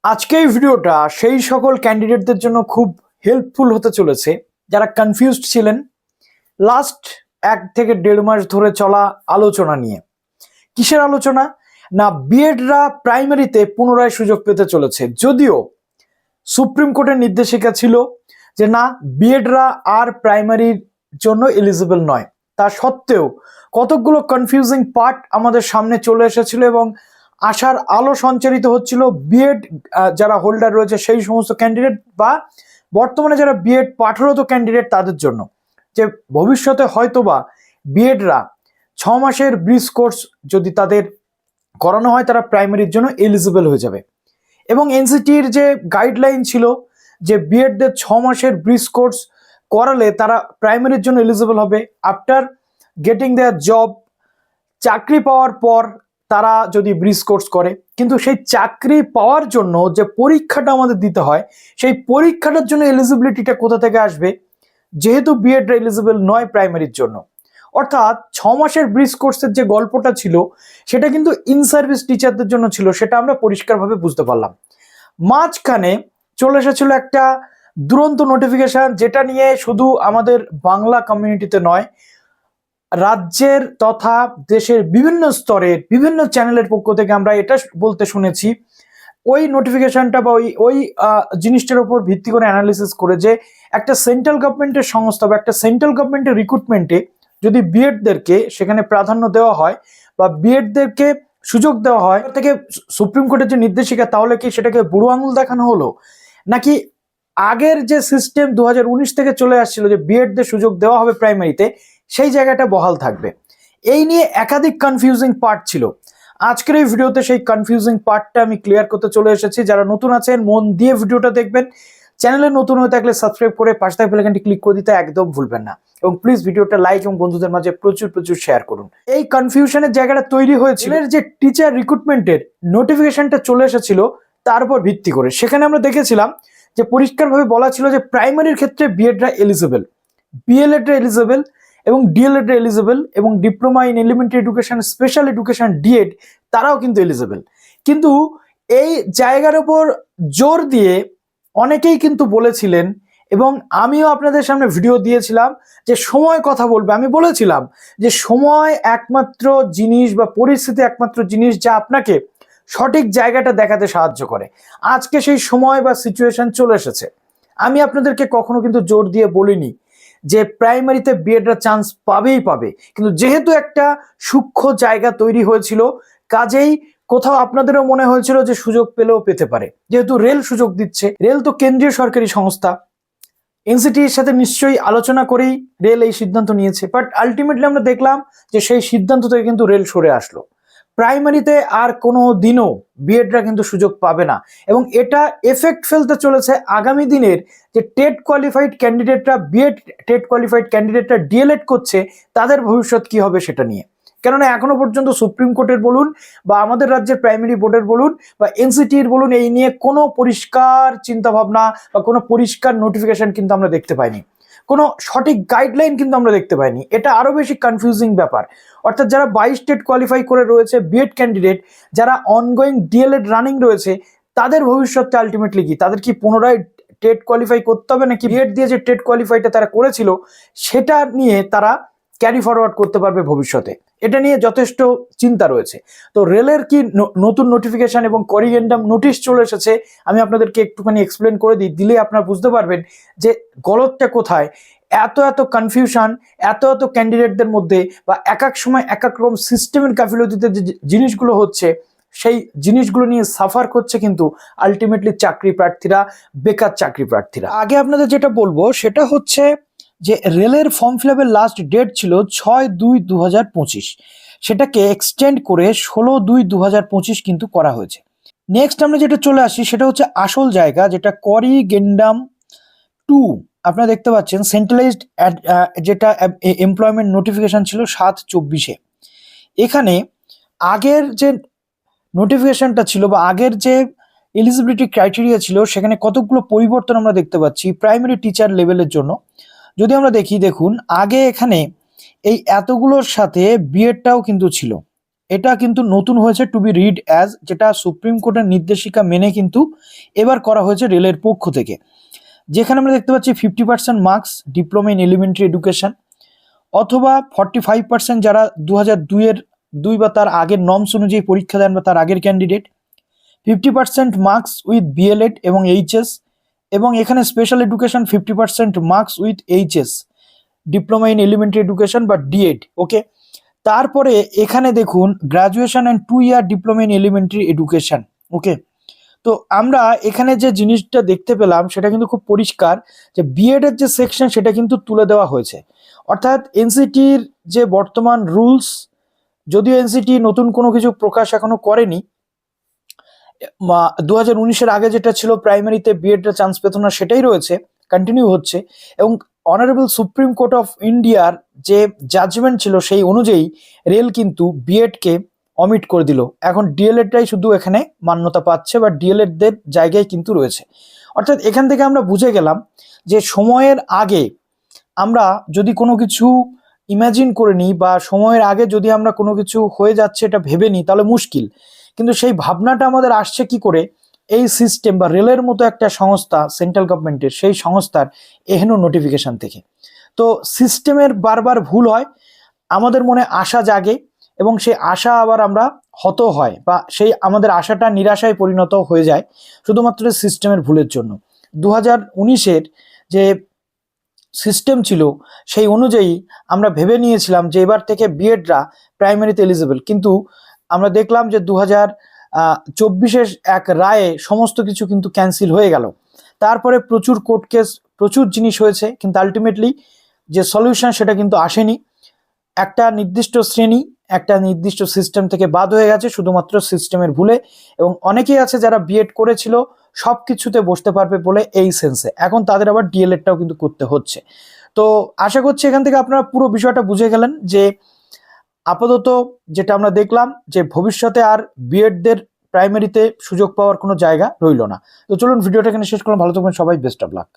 আজকে এই ভিডিওটা সেই সকল ক্যান্ডিডেটদের জন্য খুব হেল্পফুল হতে চলেছে যারা কনফিউজড ছিলেন লাস্ট 1 থেকে 1.5 মাস ধরে চলা আলোচনা নিয়ে। কিসের আলোচনা? না, বিএডরা প্রাইমারিতে পুনরায় সুযোগ পেতে চলেছে। যদিও সুপ্রিম কোর্টের নির্দেশিকা ছিল যে না, বিএডরা আর প্রাইমারির জন্য এলিজিবল নয়, তা সত্ত্বেও কতকগুলো কনফিউজিং পার্ট আমাদের সামনে চলে এসেছিল এবং আশার আলো সঞ্চারিত হচ্ছিল বিএড যারা হোল্ডার রয়েছে সেই সমস্ত ক্যান্ডিডেট বা বর্তমানে যারা বিএড পাঠরত ক্যান্ডিডেট তাদের জন্য, যে ভবিষ্যতে হয়তোবা বিএডরা 6 মাসের ব্রিজ কোর্স যদি তাদের করানো হয় তারা প্রাইমারির জন্য এলিজিবল হয়ে যাবে। এবং এনসিটির যে গাইডলাইন ছিল যে বিএডদের 6 মাসের ব্রিজ কোর্স করালে তারা প্রাইমারির জন্য এলিজিবল হবে। আফটার গেটিং দেয়ার জব, চাকরি পাওয়ার পর তারা যদি ব্রিজ কোর্স করে, কিন্তু সেই চাকরি পাওয়ার জন্য যে পরীক্ষাটা আমাদের দিতে হয় সেই পরীক্ষাটার জন্য এলিজিবিলিটিটা কোথা থেকে আসবে, যেহেতু বিএড এলিজিবল নয় প্রাইমারির জন্য। অর্থাৎ 6 মাসের ব্রিজ কোর্সের যে গল্পটা ছিল সেটা কিন্তু ইন সার্ভিস টিচারদের জন্য ছিল, সেটা আমরা পরিষ্কারভাবে বুঝতে পারলাম। মাঝখানে চলে এসেছিল একটা দুরন্ত নোটিফিকেশন, যেটা নিয়ে শুধু আমাদের বাংলা কমিউনিটিতে নয়, রাজ্যের তথা দেশের বিভিন্ন স্তরের বিভিন্ন চ্যানেলের পক্ষ থেকে আমরা এটা বলতে শুনেছি, ওই নোটিফিকেশনটা বা ওই জিনিসটার উপর ভিত্তি করে অ্যানালিসিস করে যে একটা সেন্ট্রাল গভর্নমেন্টের সংস্থা বা একটা সেন্ট্রাল গভর্নমেন্টের রিক্রুটমেন্টে যদি বিএডদেরকে সেখানে প্রাধান্য দেওয়া হয় বা বিএডদেরকে সুযোগ দেওয়া হয় থেকে সুপ্রিম কোর্টের যে নির্দেশিকা, তাহলে কি সেটাকে বুড়ো আঙুল দেখানো হলো, নাকি আগের যে সিস্টেম 2019 থেকে চলে আসছিল যে বিএডদের সুযোগ দেওয়া হবে প্রাইমারিতে, সেই জায়গাটা বহাল থাকবে? এই নিয়ে একাধিক কনফিউজিং পার্ট ছিল। আজকের এই ভিডিওতে সেই কনফিউজিং পার্টটা আমি ক্লিয়ার করতে চলে এসেছি। যারা নতুন আছেন মন দিয়ে ভিডিওটা দেখবেন, চ্যানেলে নতুন হয়ে থাকলে সাবস্ক্রাইব করে পাশে থাকা বেল আইকনটি ক্লিক করে দিতে একদম ভুলবেন না, এবং প্লিজ ভিডিওটা লাইক এবং বন্ধুদের মাঝে প্রচুর প্রচুর শেয়ার করুন। এই কনফিউশনের জায়গাটা তৈরি হয়েছিল যে টিচার রিক্রুটমেন্টের নোটিফিকেশনটা চলে এসেছিল তার উপর ভিত্তি করে। সেখানে আমরা দেখেছিলাম যে পরিষ্কারভাবে বলা ছিল যে প্রাইমারির ক্ষেত্রে বিএডরা এলিজিবল, বিএলএডরা এলিজিবল এবং ডিএলএড এলিজিবল, এবং diploma in elementary education, special education D Ed তারাও কিন্তু এলিজিবল। কিন্তু এই জায়গার উপর জোর দিয়ে অনেকেই কিন্তু বলেছিলেন, এবং আমিও আপনাদের সামনে ভিডিও দিয়েছিলাম যে সময় কথা বলবে। আমি বলেছিলাম যে সময় একমাত্র জিনিস বা পরিস্থিতি একমাত্র জিনিস যা আপনাকে সঠিক জায়গাটা দেখাতে সাহায্য করে। আজকে সেই সময় বা সিচুয়েশন চলে এসেছে। আমি আপনাদেরকে কখনো কিন্তু জোর দিয়ে বলিনি যে প্রাইমারিতে বিএডরা চান্স পাবেই পাবে, কিন্তু যেহেতু একটা সূক্ষ্ম জায়গা তৈরি হয়েছিল, কাজেই কোথাও আপনাদেরও মনে হয়েছিল যে সুযোগ পেলেও পেতে পারে। যেহেতু রেল সুযোগ দিচ্ছে, রেল তো কেন্দ্রীয় সরকারি সংস্থা, এনসিটির সাথে নিশ্চয়ই আলোচনা করেই রেল এই সিদ্ধান্ত নিয়েছে। বাট আলটিমেটলি আমরা দেখলাম যে সেই সিদ্ধান্ত থেকে কিন্তু রেল সরে আসলো। প্রাইমারিতে আর কোনো দিনও বিএডরা কিন্তু সুযোগ পাবে না, এবং এটা এফেক্ট ফেলতে চলেছে আগামী দিনের যে টেট কোয়ালিফাইড ক্যান্ডিডেটরা, বিএড টেট কোয়ালিফাইড ক্যান্ডিডেটরা ডিএলএড করছে তাদের ভবিষ্যৎ কি হবে সেটা নিয়ে। কেননা এখনো পর্যন্ত সুপ্রিম কোর্টের বলুন বা আমাদের রাজ্যের প্রাইমারি বোর্ডের বলুন বা এনসিটির বলুন, এই নিয়ে কোনো পরিষ্কার চিন্তাভাবনা বা কোনো পরিষ্কার নোটিফিকেশন কিন্তু আমরা দেখতে পাইনি, কোনো সঠিক গাইডলাইন কিন্তু আমরা দেখতে পাইনি। এটা আরো বেশি কনফিউজিং ব্যাপার। অর্থাৎ যারা 22 টেট কোয়ালিফাই করে রয়েছে বিএড ক্যান্ডিডেট, যারা অনগোয়িং ডিএলএড রানিং রয়েছে, তাদের ভবিষ্যৎটা আলটিমেটলি কি? তাদের কি পুনরায় টেট কোয়ালিফাই করতে হবে, নাকি বিএড দিয়ে যে টেট কোয়ালিফাইটা তারা করেছিল সেটা নিয়ে তারা ক্যারি ফরওয়ার্ড করতে পারবে ভবিষ্যতে? এটা নিয়ে যথেষ্ট চিন্তা রয়েছে। তো রেলের কি নতুন নোটিফিকেশন এবং করিগেন্ডাম নোটিশ চলে এসেছে, আমি আপনাদেরকে একটুখানি এক্সপ্লেন করে দিলে আপনারা বুঝতে পারবেন যে গলতটা কোথায়। এত এত কনফিউশন, এত এত ক্যান্ডিডেটদের মধ্যে বা এক এক সময় এক এক রকম সিস্টেমের গাফিলতিতে যে জিনিসগুলো হচ্ছে, সেই জিনিসগুলো নিয়ে সাফার করছে কিন্তু আলটিমেটলি চাকরি প্রার্থীরা, বেকার চাকরি প্রার্থীরা। আগে আপনাদের যেটা বলবো সেটা হচ্ছে যে রেলের ফর্ম ফিল আপের লাস্ট ডেট ছিল 6/2/2025, সেটাকে এক্সটেন্ড করে 16/2/2025 কিন্তু করা হয়েছে। নেক্সট আমরা যেটা চলে আসি সেটা হচ্ছে আসল জায়গা, যেটা করিগেন্ডাম 2। আপনারা দেখতে পাচ্ছেন সেন্ট্রালাইজড যেটা এমপ্লয়মেন্ট নোটিফিকেশন ছিল 7/24-এ। এখানে আগের যে নোটিফিকেশনটা ছিল বা আগের যে এলিজিবিলিটি ক্রাইটেরিয়া ছিল সেখানে কতগুলো পরিবর্তন আমরা দেখতে পাচ্ছি প্রাইমারি টিচার লেভেলের জন্য। যদি আমরা দেখি, দেখুন আগে এখানে এই এতগুলোর সাথে বিএডটাও কিন্তু ছিল, এটা কিন্তু নতুন হয়েছে, টু বি রিড অ্যাজ, যেটা সুপ্রিম কোর্টের নির্দেশিকা মেনে কিন্তু এবার করা হয়েছে রেলের পক্ষ থেকে, যেখানে আমরা দেখতে পাচ্ছি 50% marks diploma in elementary education, অথবা 45% যারা 2002 বা তার আগের নর্মস অনুযায়ী পরীক্ষা দেন বা তার আগের ক্যান্ডিডেট, 50% মার্কস উইথ বিএলএড এবং এইচএস, এবং এখানে special education 50% marks with HS, diploma in elementary education বা ডিএড। ওকে, তারপরে এখানে দেখুন graduation and 2 year diploma in elementary education. Okay, তো আমরা এখানে যে জিনিসটা দেখতে পেলাম সেটা কিন্তু খুব পরিষ্কার যে বিএড এর যে সেকশন সেটা কিন্তু তুলে দেওয়া হয়েছে, অর্থাৎ এনসিটির যে বর্তমান রুলস, যদিও এনসিটি নতুন কোনো কিছু প্রকাশ এখনো করেনি, 2019-এর আগে যেটা ছিল প্রাইমারিতে বিএড এর চান্স পেত না সেটাই রয়েছে, কন্টিনিউ হচ্ছে, এবং অনারেবল সুপ্রিম কোর্ট অফ ইন্ডিয়ার যে জাজমেন্ট ছিল সেই অনুযায়ী রেল কিন্তু বিএডকে অমিট করে দিল, এখন ডিএলএডটাই শুধু এখানে মান্যতা পাচ্ছে বা ডিএলএডদের জায়গায় কিন্তু রয়েছে। অর্থাৎ এখান থেকে আমরা বুঝে গেলাম যে সময়ের আগে আমরা যদি কোনো কিছু ইমাজিন করে নিই বা সময়ের আগে যদি আমরা কোনো কিছু হয়ে যাচ্ছে এটা ভেবে নিই তাহলে মুশকিল, কিন্তু সেই ভাবনাটা আমাদের আসছে কি করে, এই সিস্টেম বা রেলের মতো একটা সংস্থা সেন্ট্রাল গভর্নমেন্টের সেই সংস্থার এহেন নোটিফিকেশন থেকে। তো সিস্টেমের বারবার ভুল হয়, আমাদের মনে আশা জাগে এবং সেই আশা আবার আমরা হত হয় বা সেই আমাদের আশাটা নিরাশায় পরিণত হয়ে যায় শুধুমাত্র সিস্টেমের ভুলের জন্য। 2019-এর যে সিস্টেম ছিল সেই অনুযায়ী আমরা ভেবে নিয়েছিলাম যে এবার থেকে বিএডরা প্রাইমারিতে এলিজিবল, কিন্তু আমরা দেখলাম যে 2024-এর এক রায়ে সমস্ত কিছু কিন্তু ক্যান্সেল হয়ে গেল। তারপরে প্রচুর কোর্ট কেস, প্রচুর জিনিস হয়েছে, কিন্তু আলটিমেটলি যে সলিউশন সেটা কিন্তু আসেনি। একটা নির্দিষ্ট শ্রেণী একটা নির্দিষ্ট সিস্টেম থেকে বাদ হয়ে গেছে শুধুমাত্র সিস্টেমের ভুলে, এবং অনেকেই আছে যারা বিএড করেছিল সব কিছুতে বসতে পারবে বলে এই সেন্সে, এখন তাদের আবার ডিএলএডটাও কিন্তু করতে হচ্ছে। তো আশা করছি এখান থেকে আপনারা পুরো বিষয়টা বুঝে গেলেন যে আপাতত যেটা আমরা দেখলাম যে ভবিষ্যতে আর বিএডদের প্রাইমারিতে সুযোগ পাওয়ার কোনো জায়গা রইল না। তো চলুন ভিডিওটা এখানে শেষ করলাম, ভালো থাকবেন সবাই, বেস্ট অফ লাক।